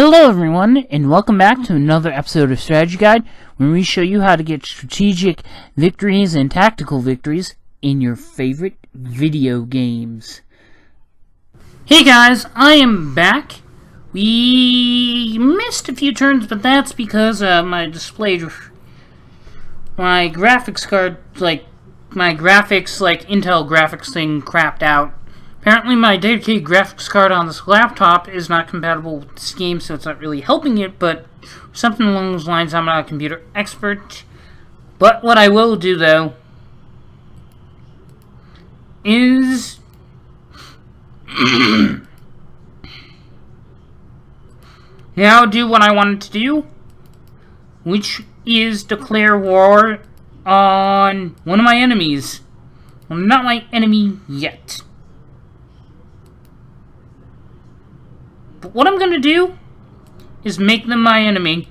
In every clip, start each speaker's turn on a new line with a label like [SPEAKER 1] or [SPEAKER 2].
[SPEAKER 1] Hello everyone, and welcome back to another episode of Strategy Guide, where we show you how to get strategic victories and tactical victories in your favorite video games. Hey guys, I am back. We missed a few turns, but that's because my graphics card, Intel graphics thing crapped out. Apparently my dedicated graphics card on this laptop is not compatible with this game, so it's not really helping it, but something along those lines. I'm not a computer expert. But what I will do, though, is now do what I wanted to do, which is declare war on one of my enemies. Well, not my enemy yet. But what I'm going to do is make them my enemy.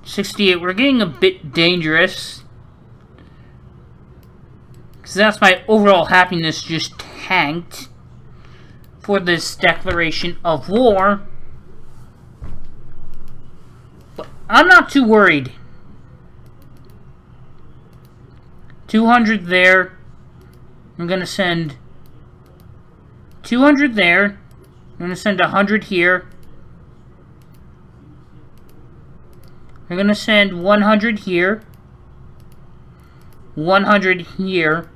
[SPEAKER 1] 68. We're getting a bit dangerous, because that's my overall happiness just tanked for this declaration of war. But I'm not too worried. 200 there. I'm going to send 200 there. I'm going to send 100 here. I'm going to send 100 here. 100 here.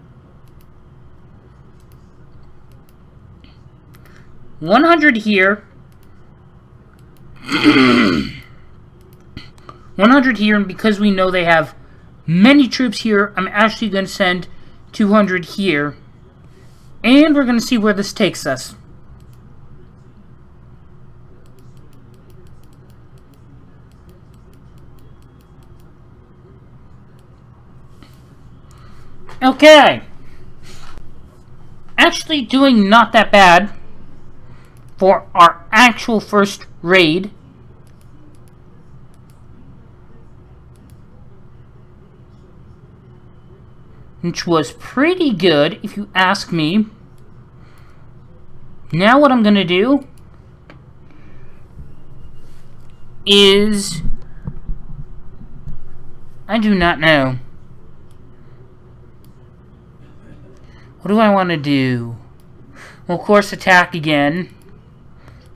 [SPEAKER 1] 100 here. 100 here, and because we know they have many troops here, I'm actually going to send 200 here. And we're going to see where this takes us. Okay. Actually doing not that bad for our actual first raid. Which was pretty good, if you ask me. Now what I'm going to do is, I do not know. What do I want to do? Well, of course, attack again.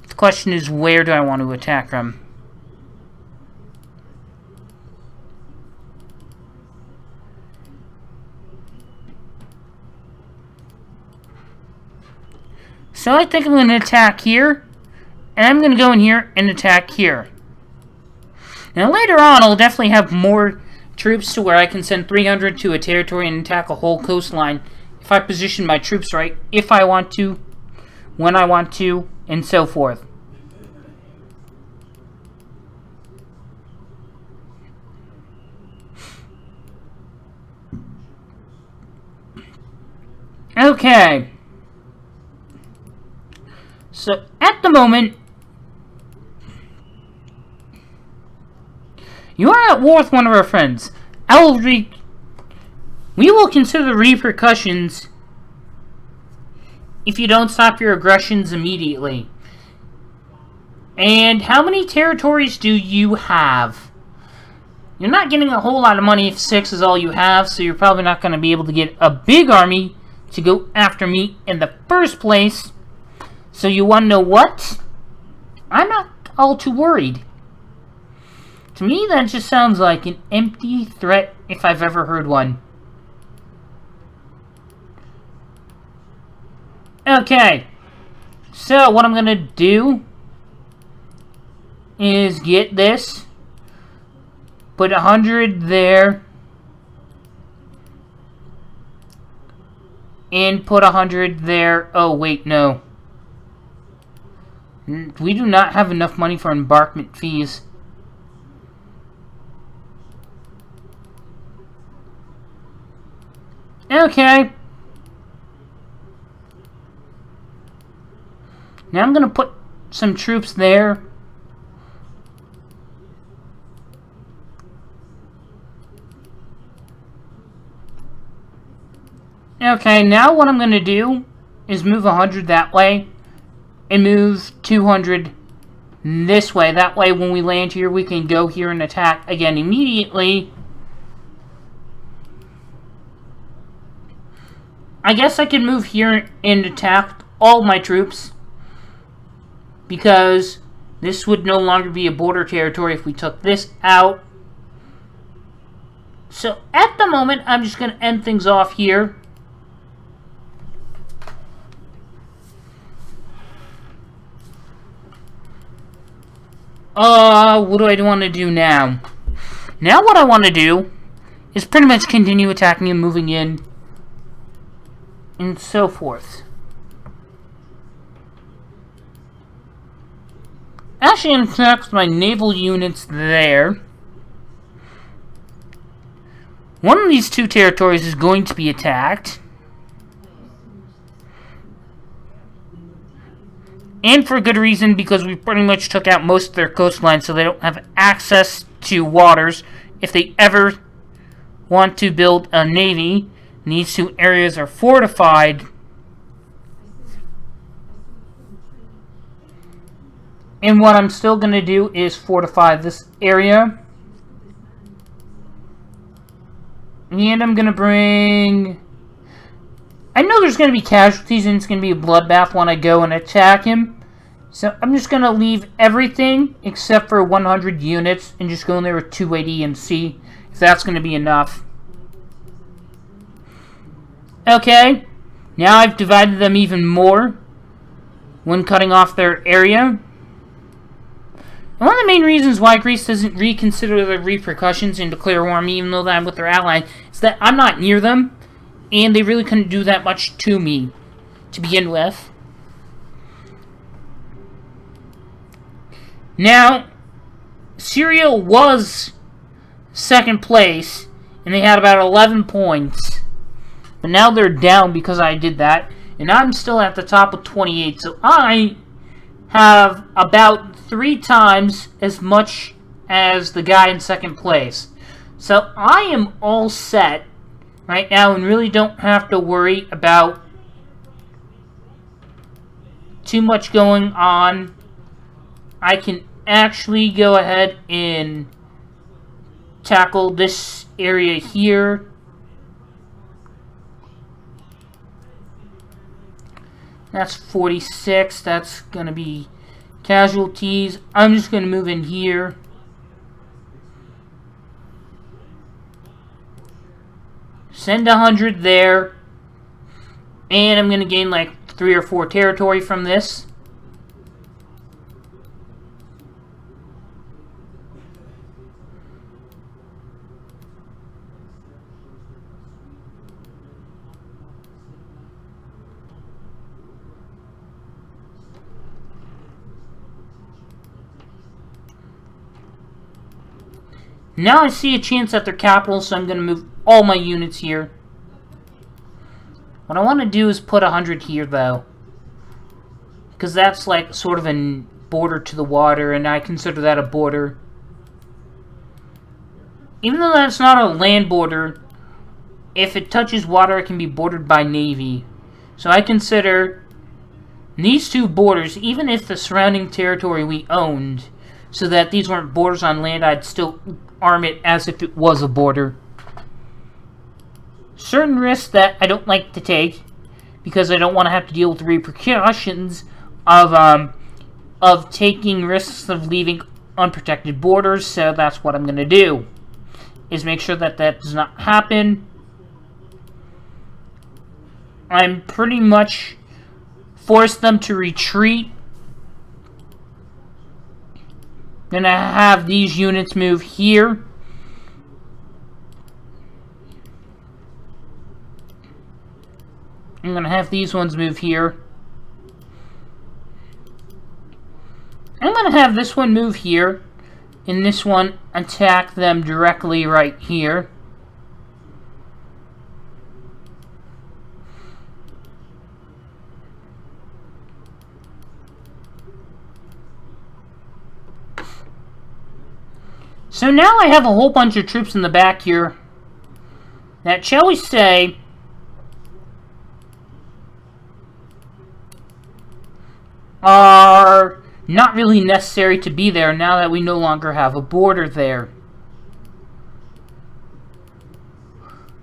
[SPEAKER 1] The question is, where do I want to attack from? So I think I'm going to attack here, and I'm going to go in here and attack here. Now later on, I'll definitely have more troops to where I can send 300 to a territory and attack a whole coastline if I position my troops right, if I want to, when I want to, and so forth. Okay. So, at the moment, you are at war with one of our friends. We will consider the repercussions if you don't stop your aggressions immediately. And how many territories do you have? You're not getting a whole lot of money if 6 is all you have, so you're probably not going to be able to get a big army to go after me in the first place. So you want to know what? I'm not all too worried. To me, that just sounds like an empty threat if I've ever heard one. Okay. So what I'm going to do is get this. Put 100 there. And put 100 there. Oh, wait, no. We do not have enough money for embarkment fees. Okay. Now I'm going to put some troops there. Okay, now what I'm going to do is move 100 that way. and move 200 this way. That way, when we land here, we can go here and attack again immediately. I guess I can move here and attack all my troops, because this would no longer be a border territory if we took this out. So at the moment, I'm just going to end things off here. What do I want to do now? Now what I want to do is pretty much continue attacking and moving in, and so forth. Actually, I'm going to attack my naval units there. One of these two territories is going to be attacked. And for a good reason, because we pretty much took out most of their coastline, so they don't have access to waters if they ever want to build a navy. And these two areas are fortified. And what I'm still going to do is fortify this area. And I'm going to bring... I know there's going to be casualties and it's going to be a bloodbath when I go and attack him. So I'm just going to leave everything except for 100 units and just go in there with 280 and see if that's going to be enough. Okay, now I've divided them even more when cutting off their area. And one of the main reasons why Greece doesn't reconsider the repercussions and declare war on me, even though that I'm with their ally, is that I'm not near them, and they really couldn't do that much to me to begin with. Now, Syria was second place, and they had about 11 points. But now they're down because I did that, and I'm still at the top with 28, so I have about 3 times as much as the guy in second place. So I am all set right now and really don't have to worry about too much going on. I can actually go ahead and tackle this area here. That's 46. That's going to be casualties. I'm just going to move in here. Send 100 there. And I'm going to gain like 3 or 4 territory from this. Now I see a chance at their capital, so I'm going to move all my units here. What I want to do is put 100 here, though. Because that's like sort of a border to the water, and I consider that a border. Even though that's not a land border, if it touches water, it can be bordered by navy. So I consider these two borders, even if the surrounding territory we owned, so that these weren't borders on land, I'd still arm it as if it was a border. Certain risks that I don't like to take, because I don't want to have to deal with the repercussions of taking risks of leaving unprotected borders, so that's what I'm going to do, is make sure that that does not happen. I'm pretty much forced them to retreat. Then I have these units move here. I'm going to have these ones move here. I'm going to have this one move here. And this one attack them directly right here. So now I have a whole bunch of troops in the back here that, shall we say, are not really necessary to be there now that we no longer have a border there.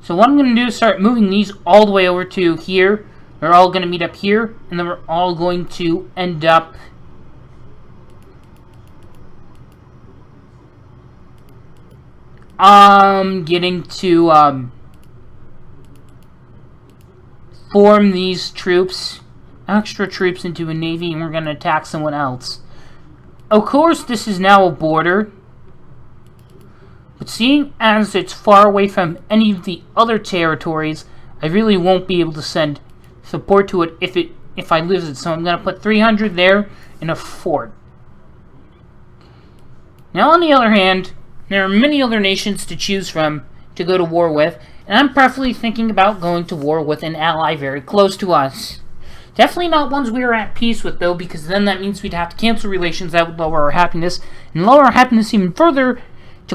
[SPEAKER 1] So what I'm going to do is start moving these all the way over to here. They're all going to meet up here, and then we're all going to end up getting to form these troops, extra troops, into a navy, and we're going to attack someone else. Of course, this is now a border, but seeing as it's far away from any of the other territories, I really won't be able to send support to it if I lose it. So I'm going to put 300 there in a fort. Now, on the other hand, there are many other nations to choose from to go to war with, and I'm preferably thinking about going to war with an ally very close to us. Definitely not ones we are at peace with, though, because then that means we'd have to cancel relations. That would lower our happiness, and lower our happiness even further to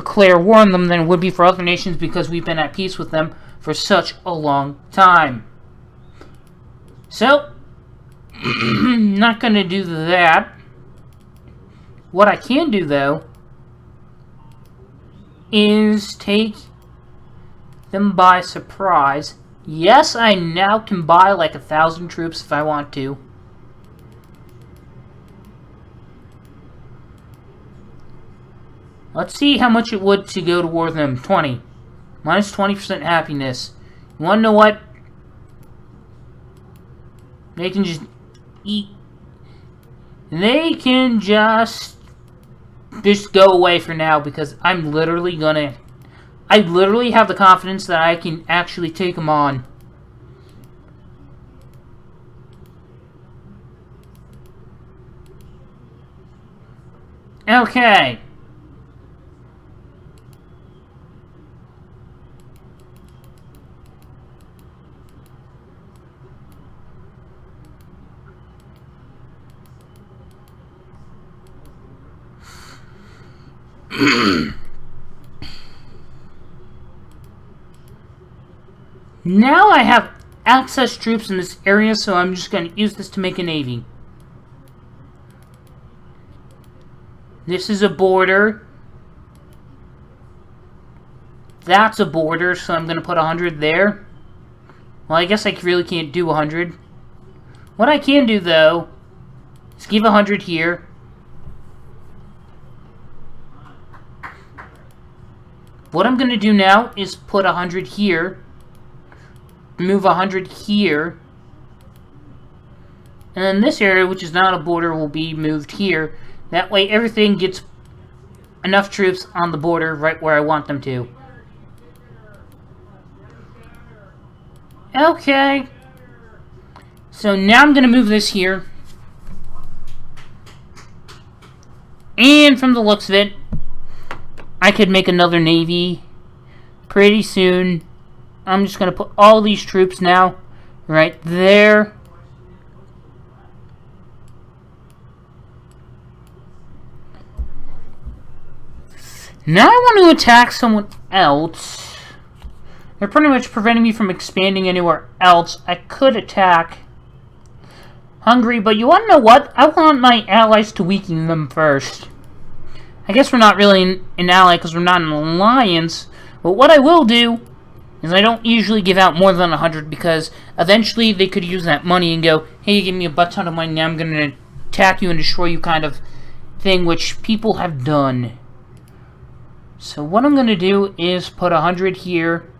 [SPEAKER 1] declare war on them than it would be for other nations, because we've been at peace with them for such a long time. So, not going to do that. What I can do, though, is take them by surprise. Yes, I now can buy like 1,000 troops if I want to. Let's see how much it would to go to war with them. 20. Minus 20% happiness. You want to know what? They can just eat. They can just go away for now, because I literally have the confidence that I can actually take them on. Okay. Now I have access troops in this area, so I'm just going to use this to make a navy. This is a border. That's a border, so I'm going to put 100 there. Well, I guess I really can't do 100. What I can do, though, is give 100 here. What I'm going to do now is put 100 here. Move 100 here. And then this area, which is not a border, will be moved here. That way everything gets enough troops on the border right where I want them to. Okay. So now I'm going to move this here. And from the looks of it, I could make another navy pretty soon. I'm just going to put all these troops now right there. Now I want to attack someone else. They're pretty much preventing me from expanding anywhere else. I could attack Hungary, but you want to know what? I want my allies to weaken them first. I guess we're not really an ally because we're not an alliance, but what I will do is I don't usually give out more than 100, because eventually they could use that money and go, hey, you give me a butt ton of money, now I'm going to attack you and destroy you, kind of thing, which people have done. So what I'm going to do is put 100 here.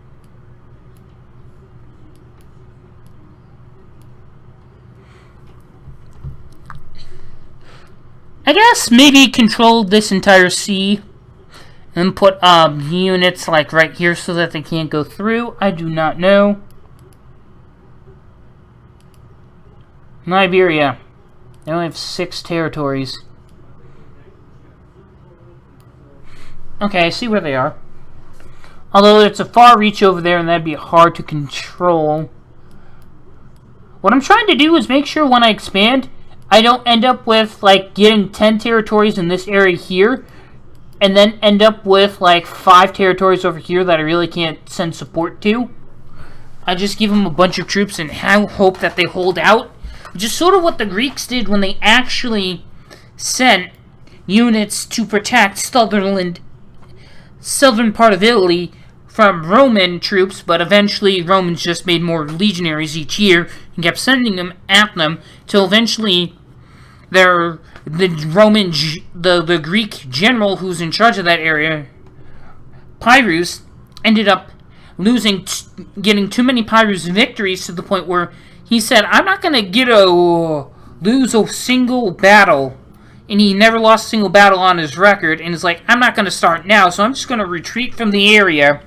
[SPEAKER 1] I guess maybe control this entire sea and put units like right here so that they can't go through. I do not know. Liberia. They only have 6 territories. Okay, I see where they are. Although it's a far reach over there and that'd be hard to control. What I'm trying to do is make sure when I expand, I don't end up with like getting 10 territories in this area here, and then end up with like 5 territories over here that I really can't send support to. I just give them a bunch of troops and hope that they hold out Just sort of what the Greeks did when they actually sent units to protect southern part of Italy from Roman troops, but eventually Romans just made more legionaries each year and kept sending them at them till eventually the Greek general who's in charge of that area, Pyrrhus, ended up getting too many Pyrrhus victories to the point where he said, I'm not going to lose a single battle. And he never lost a single battle on his record, and is like, I'm not going to start now, so I'm just going to retreat from the area.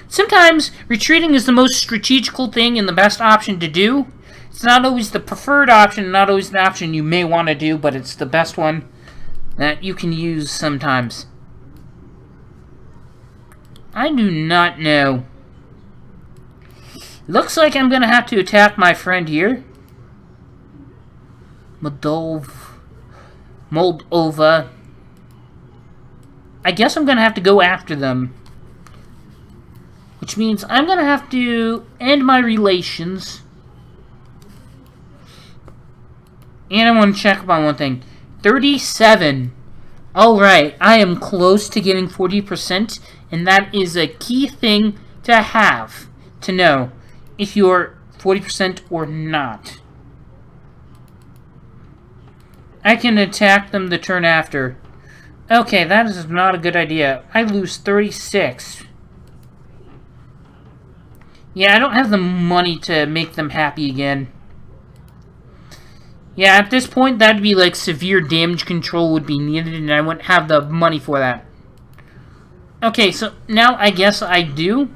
[SPEAKER 1] Sometimes retreating is the most strategical thing and the best option to do. It's not always the preferred option, not always the option you may want to do, but it's the best one that you can use sometimes. I do not know. Looks like I'm going to have to attack my friend here. Moldova. I guess I'm going to have to go after them. Which means I'm going to have to end my relations. And I want to check up on one thing. 37. Alright, I am close to getting 40%. And that is a key thing to have. To know if you're 40% or not. I can attack them the turn after. Okay, that is not a good idea. I lose 36. Yeah, I don't have the money to make them happy again. Yeah, at this point, that'd be like severe damage control would be needed, and I wouldn't have the money for that. Okay, so now I guess I do.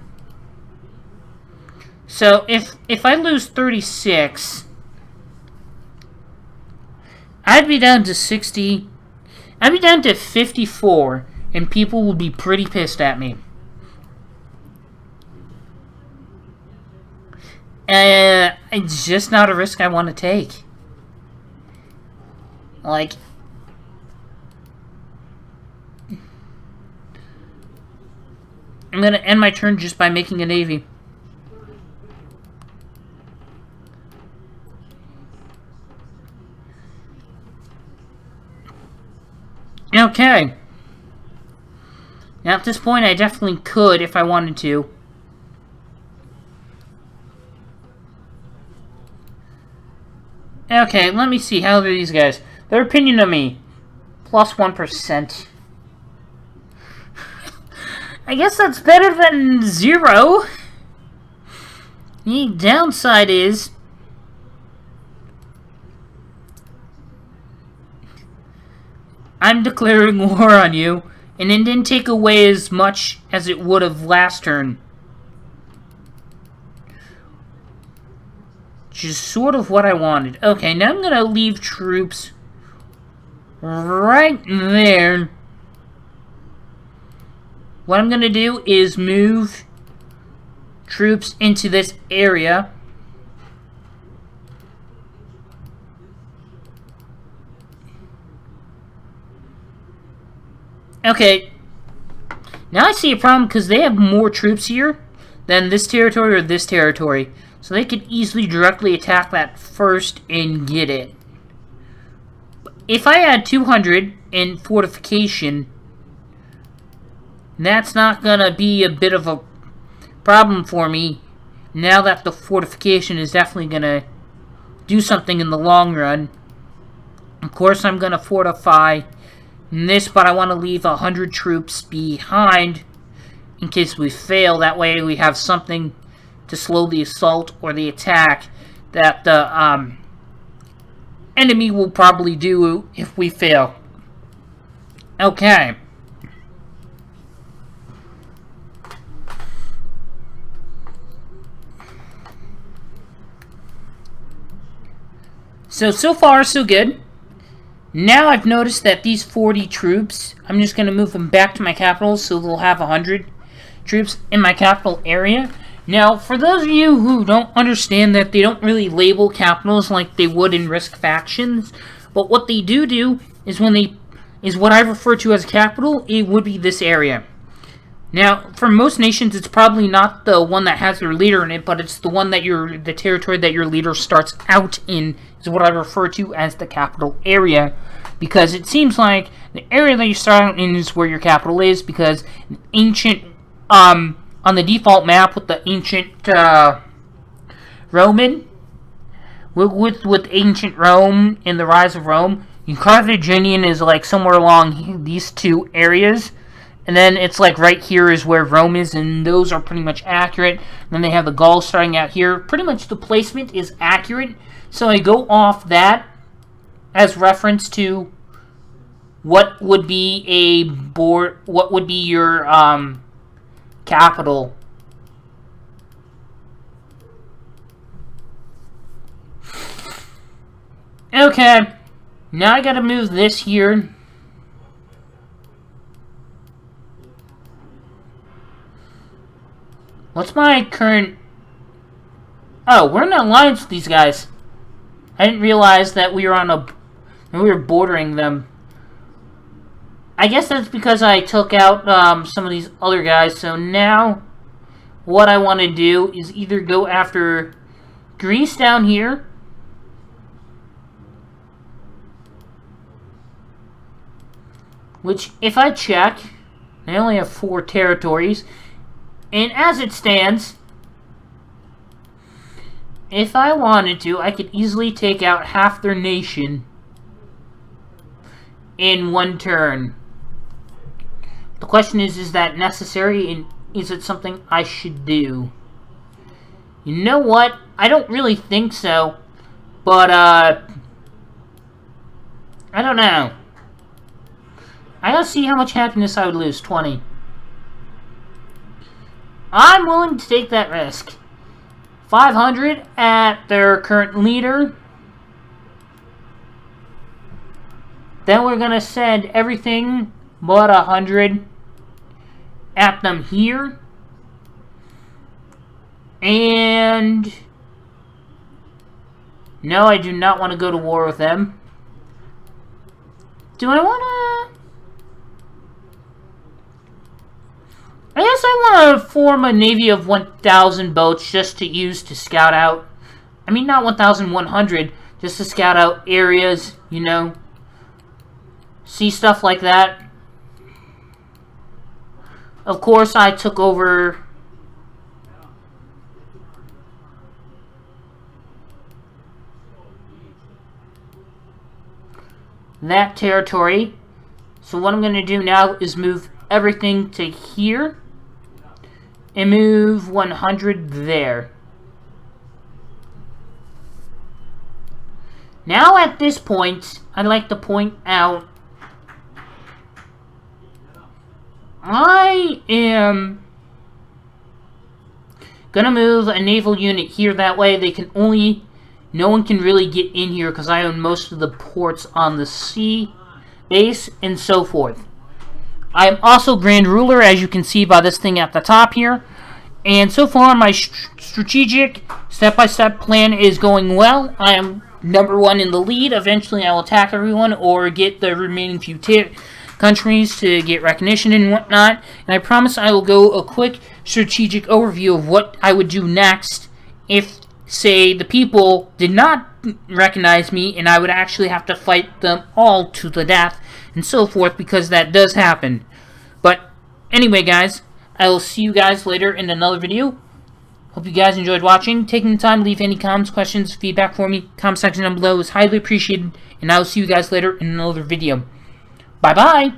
[SPEAKER 1] So if I lose 36, I'd be down to 60. I'd be down to 54, and people will be pretty pissed at me. It's just not a risk I want to take. Like, I'm going to end my turn just by making a navy. Okay. Now at this point I definitely could if I wanted to. Okay, let me see. How are these guys? Their opinion of me. Plus 1%. I guess that's better than 0. The downside is I'm declaring war on you, and it didn't take away as much as it would have last turn. Which is sort of what I wanted. Okay, now I'm going to leave troops right there. What I'm going to do is move troops into this area. Okay, now I see a problem because they have more troops here than this territory or this territory. So they could easily directly attack that first and get it. If I had 200 in fortification, that's not going to be a bit of a problem for me. Now that the fortification is definitely going to do something in the long run. Of course, I'm going to fortify this, but I want to leave 100 troops behind in case we fail. That way we have something to slow the assault or the attack that the enemy will probably do if we fail. Okay. So far, so good. Now I've noticed that these 40 troops, I'm just going to move them back to my capital so they'll have 100 troops in my capital area. Now, for those of you who don't understand that they don't really label capitals like they would in Risk factions, but what they do is when they is what I refer to as a capital, it would be this area. Now, for most nations, it's probably not the one that has your leader in it, but it's the one that the territory that your leader starts out in is what I refer to as the capital area, because it seems like the area that you start out in is where your capital is, because an ancient, on the default map with the ancient Roman, with ancient Rome and the rise of Rome, Carthaginian is like somewhere along these two areas. And then it's like right here is where Rome is, and those are pretty much accurate. And then they have the Gauls starting out here. Pretty much the placement is accurate. So I go off that as reference to what would be your capital. Okay, now I gotta move this here. What's my current... Oh, we're in an alliance with these guys. I didn't realize that we were bordering them. I guess that's because I took out some of these other guys. So now, what I want to do is either go after Greece down here, which, if I check, they only have 4 territories. And as it stands, if I wanted to, I could easily take out half their nation in one turn. The question is that necessary, and is it something I should do? You know what? I don't really think so, but, I don't know. I gotta see how much happiness I would lose. 20. I'm willing to take that risk. 500 at their current leader. Then we're gonna send everything but 100 at them here. And no, I do not want to go to war with them. Do I want to... I guess I want to form a navy of 1,000 boats just to use to scout out. I mean, not 1,100, just to scout out areas, you know. See stuff like that. Of course, I took over that territory. So what I'm going to do now is move everything to here. And move 100 there. Now at this point, I'd like to point out I am gonna move a naval unit here. That way they can only... No one can really get in here because I own most of the ports on the sea base and so forth. I am also Grand Ruler, as you can see by this thing at the top here. And so far, my strategic step-by-step plan is going well. I am #1 in the lead. Eventually, I will attack everyone or get the remaining few countries to get recognition and whatnot. And I promise I will go a quick strategic overview of what I would do next if, say, the people did not recognize me and I would actually have to fight them all to the death and so forth, because that does happen. But anyway, guys, I will see you guys later in another video. Hope you guys enjoyed watching. Taking the time to leave any comments, questions, feedback for me, comment section down below is highly appreciated, and I will see you guys later in another video. Bye-bye!